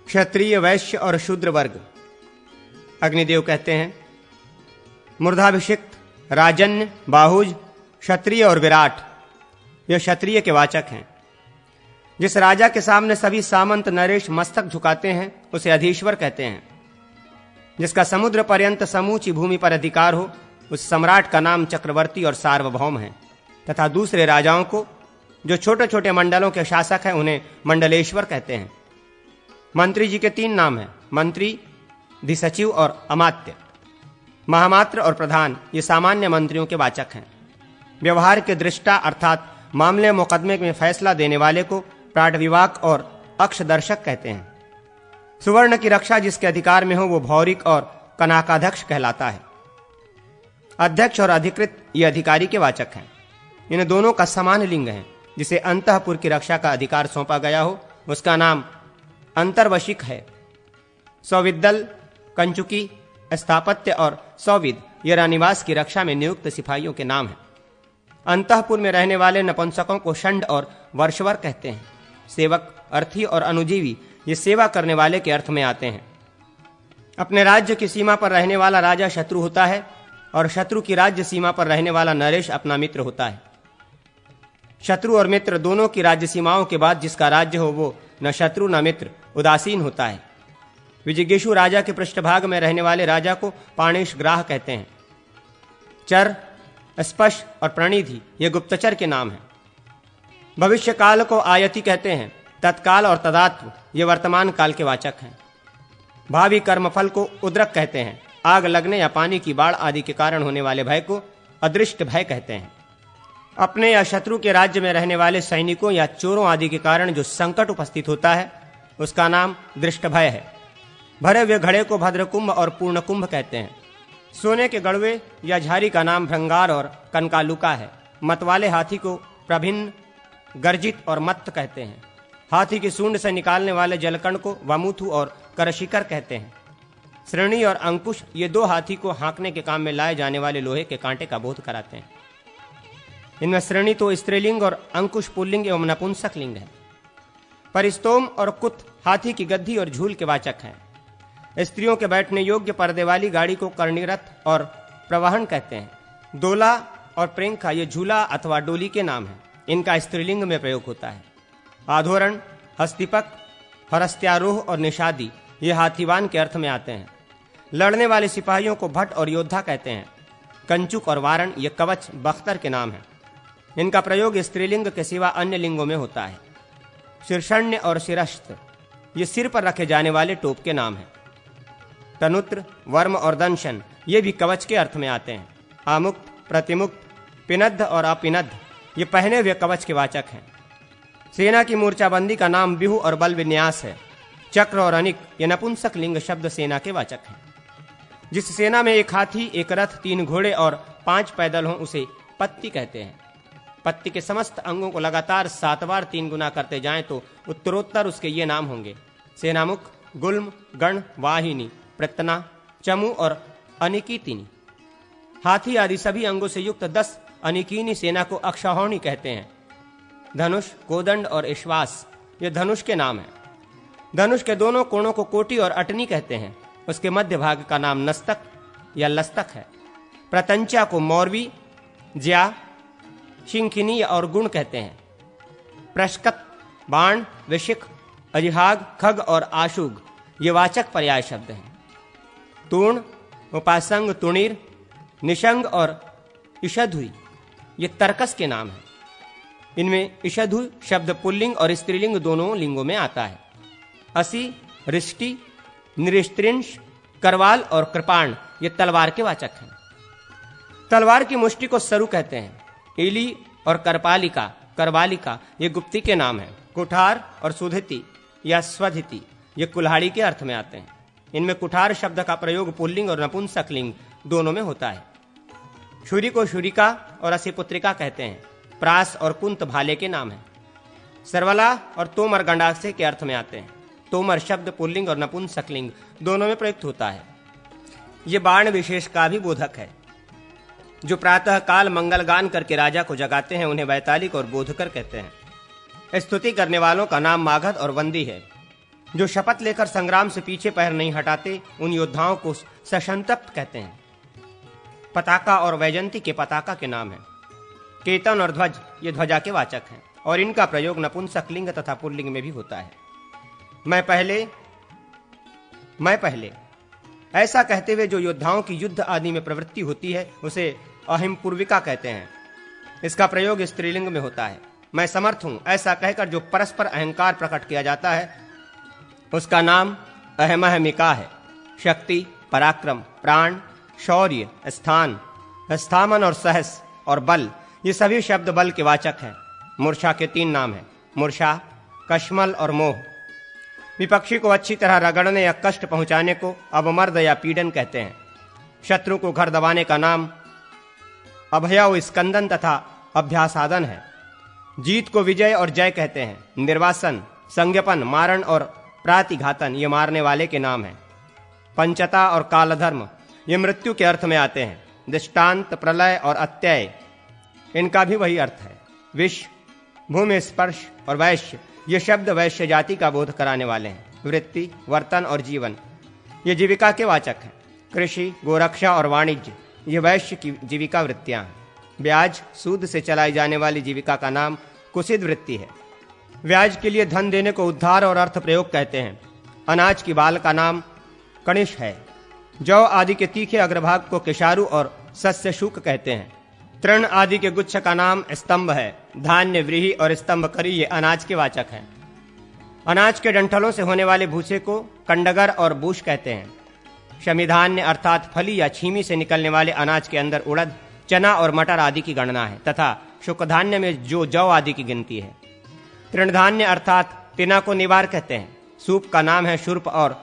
क्षत्रिय, वैश्य और शूद्र वर्ग। अग्निदेव कहते हैं मूर्धाभिषिक्त, राजन्य, बाहुज, क्षत्रिय और विराट ये क्षत्रिय के वाचक हैं। जिस राजा के सामने सभी सामंत नरेश मस्तक झुकाते हैं उसे अधीश्वर कहते हैं। जिसका समुद्र पर्यंत समूची भूमि पर अधिकार हो उस सम्राट का नाम चक्रवर्ती और सार्वभौम है। तथा दूसरे राजाओं को जो छोटे छोटे मंडलों के शासक हैं उन्हें मंडलेश्वर कहते हैं। मंत्री जी के 3 नाम हैं, मंत्री, अधिसचिव और अमात्य। महामात्र और प्रधान ये सामान्य मंत्रियों के वाचक हैं। व्यवहार के दृष्टा अर्थात मामले मुकदमे में फैसला देने वाले को प्राटविवाक और अक्षदर्शक कहते हैं। सुवर्ण की रक्षा जिसके अधिकार में हो वो भौरिक और कनाकाध्यक्ष कहलाता है। अध्यक्ष और अधिकृत ये अधिकारी के वाचक हैं। इन दोनों का समान लिंग है। जिसे अंतःपुर की रक्षा का अधिकार सौंपा गया हो उसका नाम अंतर्वशिक है। सौविद्दल, कंचुकी, स्थापत्य और सौविद ये रानिवास की रक्षा में नियुक्त सिपाहियों के नाम हैं। अंतःपुर में रहने वाले नपुंसकों को षंड और वर्षवर कहते हैं। सेवक, अर्थी और अनुजीवी ये सेवा करने वाले के अर्थ में आते हैं। अपने राज्य की सीमा पर रहने वाला राजा शत्रु होता है और शत्रु की राज्य सीमा पर रहने वाला नरेश अपना मित्र होता है। शत्रु और मित्र दोनों की राज्य सीमाओं के बाद जिसका राज्य हो वो न शत्रु न मित्र उदासीन होता है। विजिगीषु राजा के पृष्ठभाग में रहने वाले राजा को पाणिश ग्राह कहते हैं। चर, स्पश और प्रणिधि ये गुप्तचर के नाम हैं। भविष्य काल को आयति कहते हैं। तत्काल और तदात्व ये वर्तमान काल के वाचक हैं। भावी कर्मफल को उद्रक कहते हैं। आग लगने या पानी की बाढ़ आदि के कारण होने वाले भय को अदृष्ट भय कहते हैं। अपने या शत्रु के राज्य में रहने वाले सैनिकों या चोरों आदि के कारण जो संकट उपस्थित होता है उसका नाम दृष्ट भय है। भरे हुए घड़े को भद्रकुंभ और पूर्णकुंभ कहते हैं। सोने के गड़वे या झारी का नाम भृंगार और कनकालुका है। मत वाले हाथी को प्रभिन्न, गर्जित और मत्त कहते हैं। हाथी की सूंड से निकालने वाले जलकण को वमुथु और करशिकर कहते हैं। श्रेणी और अंकुश ये 2 हाथी को हाँकने के काम में लाए जाने वाले लोहे के कांटे का बोध कराते हैं। इनमें श्रेणी तो स्त्रीलिंग और अंकुश पुल्लिंग एवं नपुंसक लिंग है। परिस्तोम और कुत हाथी की गद्दी और झूल के वाचक हैं। स्त्रियों के बैठने योग्य पर्दे वाली गाड़ी को कर्णिरथ और प्रवाहन कहते हैं। दोला और प्रेंखा ये झूला अथवा डोली के नाम हैं। इनका स्त्रीलिंग में प्रयोग होता है। आधोरण, हस्तिपक, हरस्त्यारोह और निषादी ये हाथीवान के अर्थ में आते हैं। लड़ने वाले सिपाहियों को भट और योद्धा कहते हैं। कंचुक और वारण ये कवच, बख्तर के नाम हैं। इनका प्रयोग स्त्रीलिंग के सिवा अन्य लिंगों में होता है। शीर्षण्य और शिरस्त्र ये सिर पर रखे जाने वाले टोप के नाम हैं। तनुत्र, वर्म और दंशन ये भी कवच के अर्थ में आते हैं। आमुक्त, प्रतिमुक्त, पिनद्ध और अपिनद्ध ये पहने हुए कवच के वाचक हैं। सेना की मोर्चाबंदी का नाम बिहु और बल विन्यास है। चक्र और अनिक ये नपुंसक लिंग शब्द सेना के वाचक हैं। जिस सेना में 1 हाथी, 1 रथ, 3 घोड़े और 5 पैदल हों उसे पत्ती कहते हैं। पत्ती के समस्त अंगों को लगातार 7 बार 3 गुना करते जाएं तो उत्तरोत्तर उसके ये नाम होंगे: सेनामुख, गुल्म, गण, वाहिनी, प्रतना, चमू और अनिकीतिनी। हाथी आदि सभी अंगों से युक्त 10 अनिकीनी सेना को अक्षौहिणी कहते हैं। धनुष, कोदंड और इश्वास ये धनुष के नाम हैं। धनुष के दोनों कोणों को कोटि और अटनी कहते हैं। उसके मध्य भाग का नाम नस्तक या लस्तक है। प्रतंचा को मौरवी, ज्या, शिंखिनी और गुण कहते हैं। प्रश्कत, बाण, विशिख, अजिहाग, खग और आशुग ये वाचक पर्याय शब्द हैं। तूर्ण, उपासंग, तुणीर, निशंग और इषधुई ये तर्कस के नाम हैं। इनमें इषधु शब्द पुल्लिंग और स्त्रीलिंग दोनों लिंगों में आता है। असी, रिष्टि, निरिस्त्रिंश, करवाल और कृपाण ये तलवार के वाचक हैं। तलवार की मुष्टि को सरु कहते हैं। इली और करपालिका, करवालिका ये गुप्ती के नाम हैं। कुठार और सुधिति या स्वधिति ये कुल्हाड़ी के अर्थ में आते हैं। इनमें कुठार शब्द का प्रयोग पुल्लिंग और नपुंसक लिंग दोनों में होता है। छुरी को छुरिका और असिपुत्रिका कहते हैं। प्रास और कुंत भाले के नाम हैं। सरवला और तोमर गंडासे के अर्थ में आते हैं। तोमर शब्द पुल्लिंग और नपुंसक लिंग दोनों में प्रयुक्त होता है। ये बाण विशेष का भी बोधक है। जो प्रातः काल मंगल गान करके राजा को जगाते हैं उन्हें वैतालिक और बोधकर कहते हैं। स्तुति करने वालों का नाम मागध और वंदी है। जो शपथ लेकर संग्राम से पीछे पैर नहीं हटाते, उन योद्धाओं को सशंतप्त कहते हैं। पताका और वैजंती के पताका के नाम है। केतन और ध्वज ये ध्वजा के वाचक हैं और इनका प्रयोग नपुंसक लिंग तथा पुल्लिंग में भी होता है। मैं पहले ऐसा कहते हुए जो योद्धाओं की युद्ध आदि में प्रवृत्ति होती है उसे अहिमपूर्विका कहते हैं। इसका प्रयोग स्त्रीलिंग में होता है। मैं समर्थ हूं ऐसा कहकर जो परस्पर अहंकार प्रकट किया जाता है उसका नाम अहमहमिका है। शक्ति, पराक्रम, प्राण, शौर्य, स्थान, स्थामन और सहस और बल ये सभी शब्द बल के वाचक हैं। मूर्छा के 3 नाम हैं, मूर्छा, कश्मल और मोह। विपक्षी को अच्छी तरह रगड़ने या कष्ट पहुंचाने को अवमर्द या पीड़न कहते हैं। शत्रु को घर दबाने का नाम अभय स्कंदन तथा अभ्यासादन है। जीत को विजय और जय कहते हैं। निर्वासन, संज्ञपन, मारण और प्रातिघातन ये मारने वाले के नाम हैं। पंचता और कालधर्म ये मृत्यु के अर्थ में आते हैं। दृष्टांत, प्रलय और अत्यय इनका भी वही अर्थ है। विष, भूमि स्पर्श और वैश्य ये शब्द वैश्य जाति का बोध कराने वाले हैं। वृत्ति, वर्तन और जीवन ये जीविका के वाचक हैं। कृषि, गोरक्षा और वाणिज्य ये वैश्य की जीविका वृत्तियां हैं। ब्याज, सूद से चलाई जाने वाली जीविका का नाम कुसिद वृत्ति है। ब्याज के लिए धन देने को उद्धार और अर्थ प्रयोग कहते हैं। अनाज की बाल का नाम कणिश है। जौ आदि के तीखे अग्रभाग को केशारु और सस्य शुक कहते हैं। तृण आदि के गुच्छ का नाम स्तंभ है। धान्य, व्रीहि और स्तंभ करी ये अनाज के वाचक हैं। अनाज के डंठलों से होने वाले भूसे को कंडगर और बूश कहते हैं। शमिधान्य अर्थात फली या छीमी से निकलने वाले अनाज के अंदर उड़द, चना और मटर आदि की गणना है तथा शुकधान्य में जो जौ आदि की गिनती है। तृणधान्य अर्थात तिना को निवार कहते हैं। सूप का नाम है शुर्प और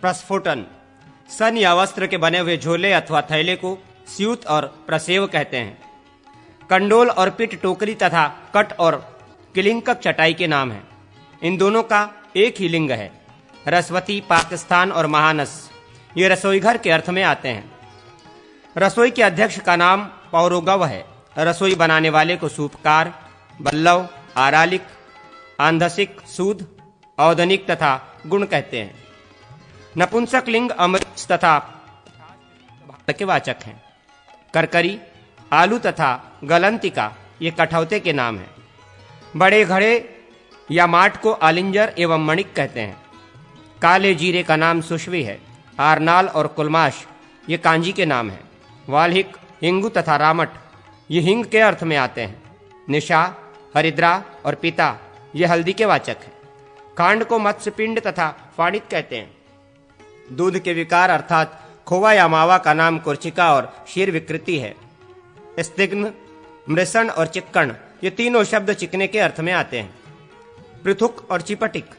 प्रस्फुटन। सन या वस्त्र के बने हुए झोले अथवा थैले को स्यूत और प्रसेव कहते हैं। कंडोल और पिट टोकरी तथा कट और किलिंकक चटाई के नाम हैं। इन दोनों का एक ही लिंग है। रसवती, पाकिस्तान और महानस ये रसोईघर के अर्थ में आते हैं। रसोई के अध्यक्ष का नाम पौरोगव है। रसोई बनाने वाले को सूपकार, बल्लव, आरालिक, आंधसिक, सूद, औदनिक तथा गुण कहते हैं। नपुंसक लिंग अमृत तथा के वाचक हैं। करकरी, आलू तथा गलंतिका ये कठौते के नाम हैं। बड़े घड़े या माट को आलिंजर एवं मणिक कहते हैं। काले जीरे का नाम सुश्वी है। आरनाल और कुलमाश ये कांजी के नाम हैं। वाल्हिक, हिंगू तथा रामट ये हिंग के अर्थ में आते हैं। निशा, हरिद्रा और पिता ये हल्दी के वाचक हैं। कांड को मत्स्यपिंड तथा फाणित कहते हैं। दूध के विकार अर्थात खोवा या मावा का नाम कुर्चिका और शीर विकृति है। स्तिग्न, मृषण और चिक्कण ये तीनों शब्द चिकने के अर्थ में आते हैं। पृथुक और चिपटिक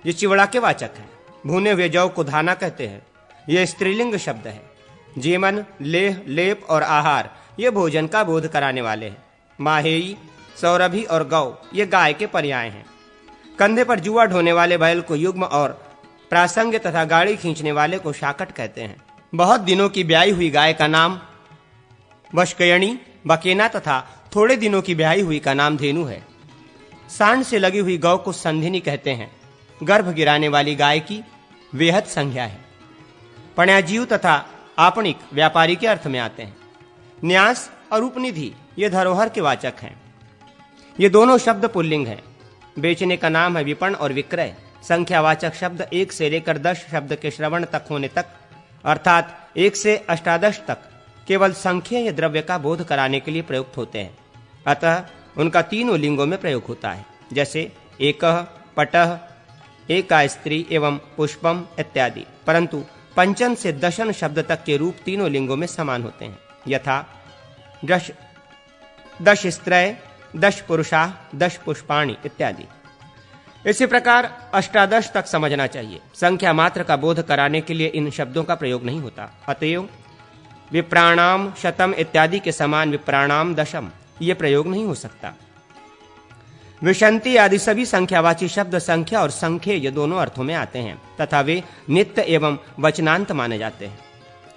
ये चिवड़ा के वाचक हैं। भुने हुए जौ को धाना कहते हैं। ये स्त्रीलिंग शब्द है। जीमन, लेह, लेप और आहार ये भोजन का बोध कराने वाले हैं। माहेई, सौरभी और गौ ये गाय के पर्याय हैं। कंधे पर जुआ ढोने वाले बैल को युग्म और प्रासंग तथा गाड़ी खींचने वाले को शाकट कहते हैं। बहुत दिनों की ब्याई हुई गाय का नाम वशकयणी, बकेना तथा थोड़े दिनों की ब्याई हुई का नाम धेनु है। सांड से लगी हुई गौ को संधिनी कहते हैं। गर्भ गिराने वाली गाय की वेहद संज्ञा है। पण्याजीव तथा आपणिक व्यापारी के अर्थ में आते हैं। न्यास और उपनिधि ये धरोहर के वाचक हैं। ये दोनों शब्द पुल्लिंग हैं। बेचने का नाम है विपण और विक्रय। संख्यावाचक शब्द 1 से लेकर 10 शब्द के श्रवण तक होने तक अर्थात 1 से 18 तक केवल संख्येय द्रव्य का बोध कराने के लिए प्रयुक्त होते हैं। अतः उनका तीनों लिंगों में प्रयोग होता है, जैसे एकः, पटः, एका स्त्री एवं पुष्पम इत्यादि। परंतु पंचन से दशन शब्द तक के रूप तीनों लिंगों में समान होते हैं, यथा 10 स्त्रय, 10 पुरुषा, 10 पुष्पाणि इत्यादि। इसी प्रकार 18 तक समझना चाहिए। संख्या मात्र का बोध कराने के लिए इन शब्दों का प्रयोग नहीं होता। अतएव विप्राणाम शतम इत्यादि के समान विप्राणाम दशम ये प्रयोग नहीं हो सकता। विशंति आदि सभी संख्यावाची शब्द संख्या और संख्ये ये दोनों अर्थों में आते हैं तथा वे नित्य एवं वचनांत माने जाते हैं।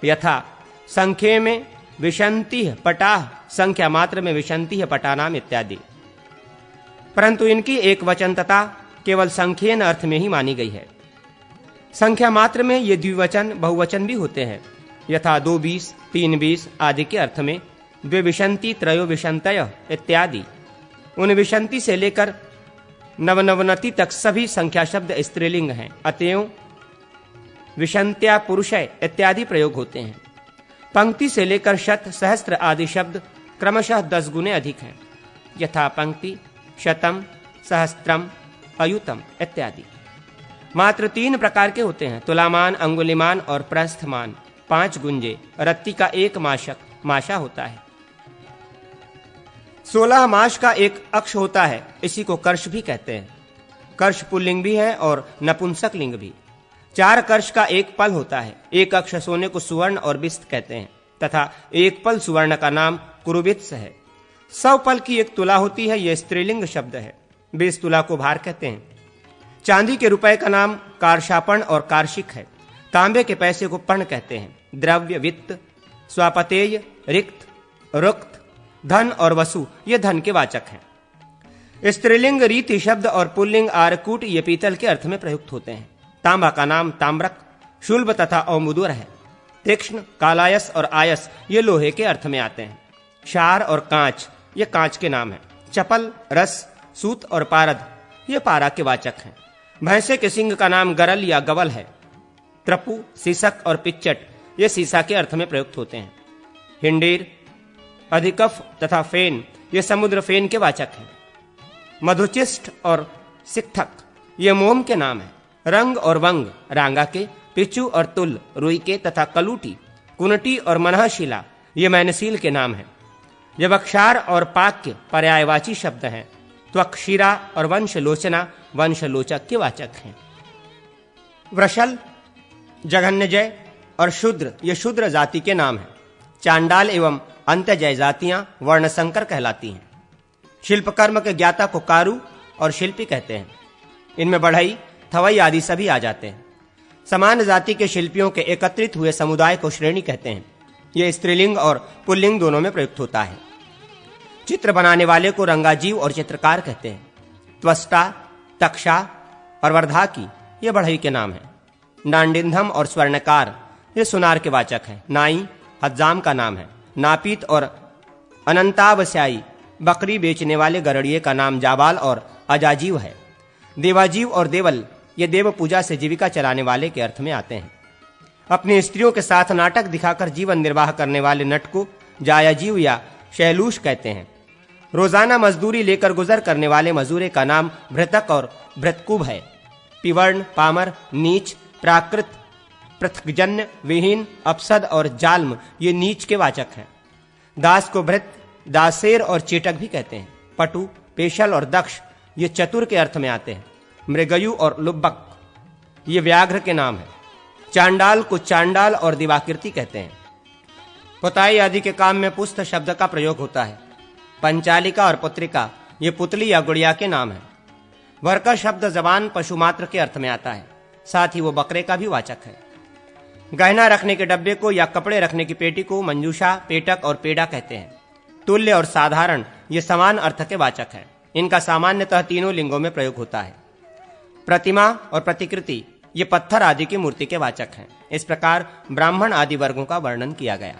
यथा संख्ये में विशंति पटाह, संख्या मात्र में विशंति पटानाम इत्यादि। परंतु इनकी एक वचनतता केवल संख्येन अर्थ में ही मानी गई है। संख्या मात्र में ये द्विवचन बहुवचन भी होते हैं, यथा 2 20, 3 20 आदि के अर्थ में द्विविशंति, त्रयोविशंतय इत्यादि। उन विशंति से लेकर नवनवनति तक सभी संख्या शब्द स्त्रीलिंग हैं, अतएव विशंत्या, पुरुषय इत्यादि प्रयोग होते हैं। पंक्ति से लेकर शत, सहस्त्र आदि शब्द क्रमशः 10 गुने अधिक हैं, यथा पंक्ति, शतम, सहस्त्रम, अयुतम इत्यादि। मात्र 3 प्रकार के होते हैं, तुलामान, अंगुलिमान और प्रस्थमान। 5 गुंजे, रत्ती का 1 माशक माशा होता है। 16 माश का 1 अक्ष होता है, इसी को कर्ष भी कहते हैं। कर्ष पुल्लिंग भी है और नपुंसक लिंग भी। 4 कर्ष का 1 पल होता है। 1 अक्ष सोने को सुवर्ण और बिस्त कहते हैं तथा 1 पल सुवर्ण का नाम कुरुबित्स है। 100 पल की 1 तुला होती है, यह स्त्रीलिंग शब्द है। 20 तुला को भार कहते हैं। चांदी के रुपए का नाम कारशापण और कार्शिक है। तांबे के पैसे को पर्ण कहते हैं। द्रव्य, वित्त, स्वापतेय, रिक्त, रुक्त, धन और वसु ये धन के वाचक हैं। स्त्रीलिंग रीति शब्द और पुल्लिंग आरकूट ये पीतल के अर्थ में प्रयुक्त होते हैं। तांबा का नाम ताम्रक, शुल्ब तथा औमुदुर है। तीक्ष्ण, कालायस और आयस ये लोहे के अर्थ में आते हैं। क्षार और कांच ये कांच के नाम हैं। चपल, रस, सूत और पारद ये पारा के वाचक हैं। भैंसे के सिंग का नाम गरल या गवल है। त्रपु, सीसक और पिच्चट ये सीसा के अर्थ में प्रयुक्त होते हैं। हिंडीर, अधिकफ तथा फेन ये समुद्र फेन के वाचक हैं। मधुचिष्ट और सिक्थक ये मोम के नाम है। रंग और वंग रांगा के, पिचू और तुल रुई के तथा कलूटी, कुनटी और मनहशिला ये मैनसील के नाम हैं। जब अक्षार और पाक्य पर्यायवाची शब्द हैं तो अक्षीरा और वंशलोचना वंशलोचक के वाचक हैं। वृषल, जघन्यजय और शूद्र ये शूद्र जाति के नाम हैं। चांडाल एवं अंत्यजय जातियां वर्णसंकर कहलाती हैं। शिल्पकर्म के ज्ञाता को कारु और शिल्पी कहते हैं। इनमें बढ़ई, थवई आदि सभी आ जाते हैं। समान जाति के शिल्पियों के एकत्रित हुए समुदाय को श्रेणी कहते हैं। यह स्त्रीलिंग और पुल्लिंग दोनों में प्रयुक्त होता है। चित्र बनाने वाले को रंगाजीव और चित्रकार कहते हैं। त्वष्टा, तक्षा और वर्धाकी ये बढ़ई के नाम हैं। नांडिंधम और स्वर्णकार ये सुनार के वाचक हैं। नाई हज्जाम का नाम है। नापीत और अनंतावस्यायी बकरी बेचने वाले गरड़िए का नाम जाबाल और अजाजीव है। देवाजीव और देवल ये देव पूजा से जीविका चलाने वाले के अर्थ में आते हैं। अपनी स्त्रियों के साथ नाटक दिखाकर जीवन निर्वाह करने वाले नट को जायाजीव या शैलूष कहते हैं। रोजाना मजदूरी लेकर गुजर करने वाले मजूरे का नाम भृतक और भृतकुब है। पिवर्ण, पामर, नीच, प्राकृत, पृथकजन्य, विहीन, अपसद और जाल्म ये नीच के वाचक हैं। दास को भृत, दासेर और चेटक भी कहते हैं। पटु, पेशल और दक्ष ये चतुर के अर्थ में आते हैं। मृगयु और लुब्बक ये व्याघ्र के नाम है। चांडाल को चांडाल और दिवाकृति कहते हैं। पुताई आदि के काम में पुस्त शब्द का प्रयोग होता है। पंचालिका और पुत्रिका ये पुतली या गुड़िया के नाम है। वर्का शब्द जबान पशुमात्र के अर्थ में आता है, साथ ही वो बकरे का भी वाचक है। गहना रखने के डब्बे को या कपड़े रखने की पेटी को मंजूषा, पेटक और पेड़ा कहते हैं। तुल्य और साधारण ये समान अर्थ के वाचक है। इनका सामान्यतः तीनों लिंगों में प्रयोग होता है। प्रतिमा और प्रतिकृति ये पत्थर आदि की मूर्ति के वाचक हैं। इस प्रकार ब्राह्मण आदि वर्गों का वर्णन किया गया।